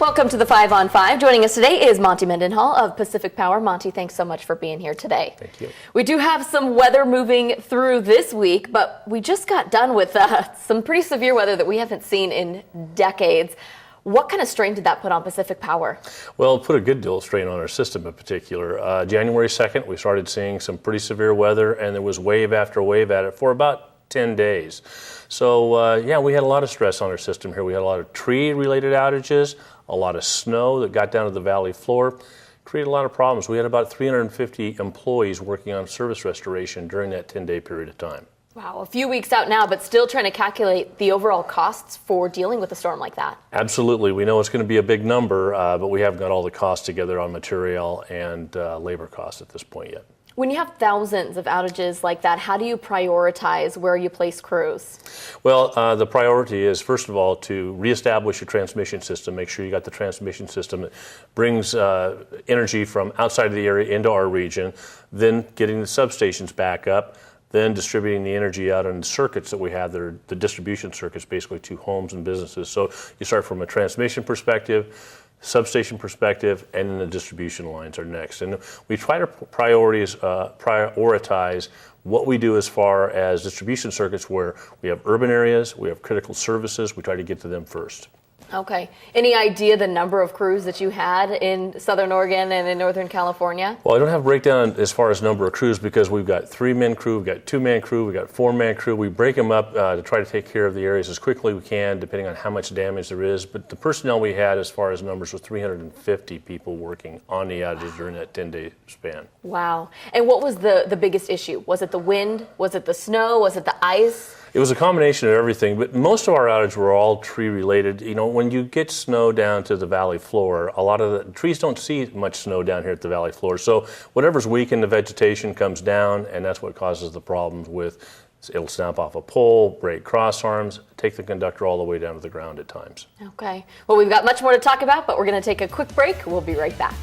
Welcome to the 5 on 5. Joining us today is Monte Mendenhall of Pacific Power. Monte, thanks so much for being here today. Thank you. We do have some weather moving through this week, but we just got done with some pretty severe weather that we haven't seen in decades. What kind of strain did that put on Pacific Power? Well, it put a good deal of strain on our system in particular. January 2nd, we started seeing some pretty severe weather, and there was wave after wave at it for about 10 days. So, yeah, we had a lot of stress on our system here. We had a lot of tree-related outages, a lot of snow that got down to the valley floor, created a lot of problems. We had about 350 employees working on service restoration during that 10-day period of time. Wow, a few weeks out now, but still trying to calculate the overall costs for dealing with a storm like that. Absolutely. We know it's going to be a big number, but we haven't got all the costs together on material and labor costs at this point yet. When you have thousands of outages like that, how do you prioritize where you place crews? Well, the priority is, first of all, to reestablish your transmission system, make sure you got the transmission system that brings energy from outside of the area into our region, then getting the substations back up, then distributing the energy out on the circuits that we have that are the distribution circuits, basically to homes and businesses. So you start from a transmission perspective, substation perspective, and then the distribution lines are next. And we try to prioritize what we do as far as distribution circuits where we have urban areas, we have critical services, we try to get to them first. Okay. Any idea the number of crews that you had in Southern Oregon and in Northern California? Well, I don't have a breakdown as far as number of crews because we've got 3-man crew, we've got 2-man crew, we've got 4-man crew. We break them up to try to take care of the areas as quickly as we can, depending on how much damage there is. But the personnel we had as far as numbers was 350 people working on the outages during that 10-day span. Wow. And what was the biggest issue? Was it the wind? Was it the snow? Was it the ice? It was a combination of everything, but most of our outages were all tree related. You know, when you get snow down to the valley floor, a lot of the trees don't see much snow down here at the valley floor. So whatever's weak in the vegetation comes down, and that's what causes the problems with it'll snap off a pole, break cross arms, take the conductor all the way down to the ground at times. Okay. Well, we've got much more to talk about, but we're going to take a quick break. We'll be right back.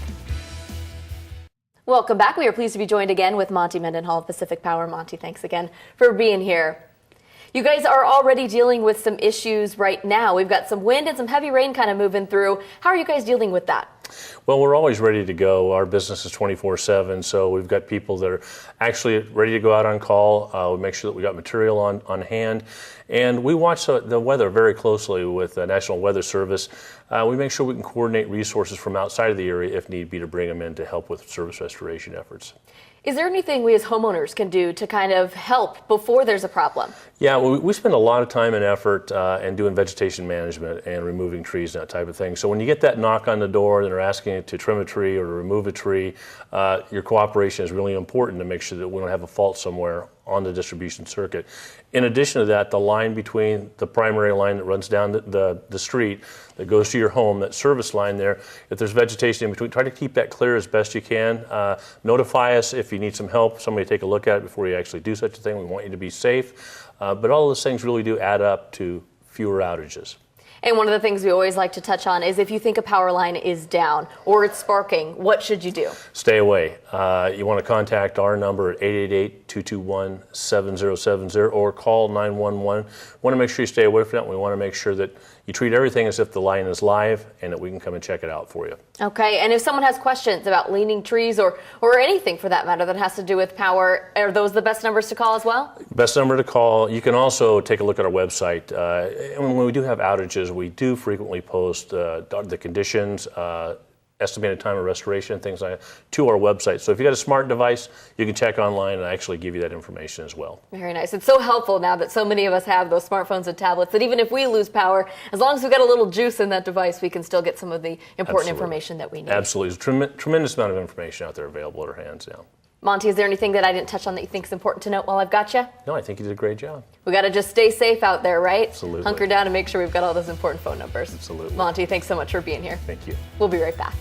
Welcome back. We are pleased to be joined again with Monte Mendenhall of Pacific Power. Monte, thanks again for being here. You guys are already dealing with some issues right now. We've got some wind and some heavy rain kind of moving through. How are you guys dealing with that? Well, we're always ready to go. Our business is 24/7, so we've got people that are actually ready to go out on call. We make sure that we got material on hand, and we watch the weather very closely with the National Weather Service. We make sure we can coordinate resources from outside of the area if need be to bring them in to help with service restoration efforts. Is there anything we as homeowners can do to kind of help before there's a problem? Yeah, well, we spend a lot of time and effort in doing vegetation management and removing trees and that type of thing. So when you get that knock on the door and they're asking you to trim a tree or to remove a tree, your cooperation is really important to make sure that we don't have a fault somewhere on the distribution circuit. In addition to that, the line between the primary line that runs down the street that goes to your home, that service line there, if there's vegetation in between, try to keep that clear as best you can. Notify us if you need some help, somebody take a look at it before you actually do such a thing. We want you to be safe. But all those things really do add up to fewer outages. And one of the things we always like to touch on is if you think a power line is down or it's sparking, what should you do? Stay away. You want to contact our number at 888-221-7070 or call 911. We want to make sure you stay away from that. We want to make sure that you treat everything as if the line is live and that we can come and check it out for you. Okay, and if someone has questions about leaning trees or anything for that matter that has to do with power, are those the best numbers to call as well? Best number to call. You can also take a look at our website. And when we do have outages, we do frequently post the conditions, estimated time of restoration, things like that, to our website. So if you got a smart device, you can check online and actually give you that information as well. Very nice. It's so helpful now that so many of us have those smartphones and tablets that even if we lose power, as long as we've got a little juice in that device, we can still get some of the important information that we need. Absolutely. There's a tremendous amount of information out there available at our hands now. Monte, is there anything that I didn't touch on that you think is important to note while I've got you? No, I think you did a great job. We got to just stay safe out there, right? Absolutely. Hunker down and make sure we've got all those important phone numbers. Absolutely. Monte, thanks so much for being here. Thank you. We'll be right back.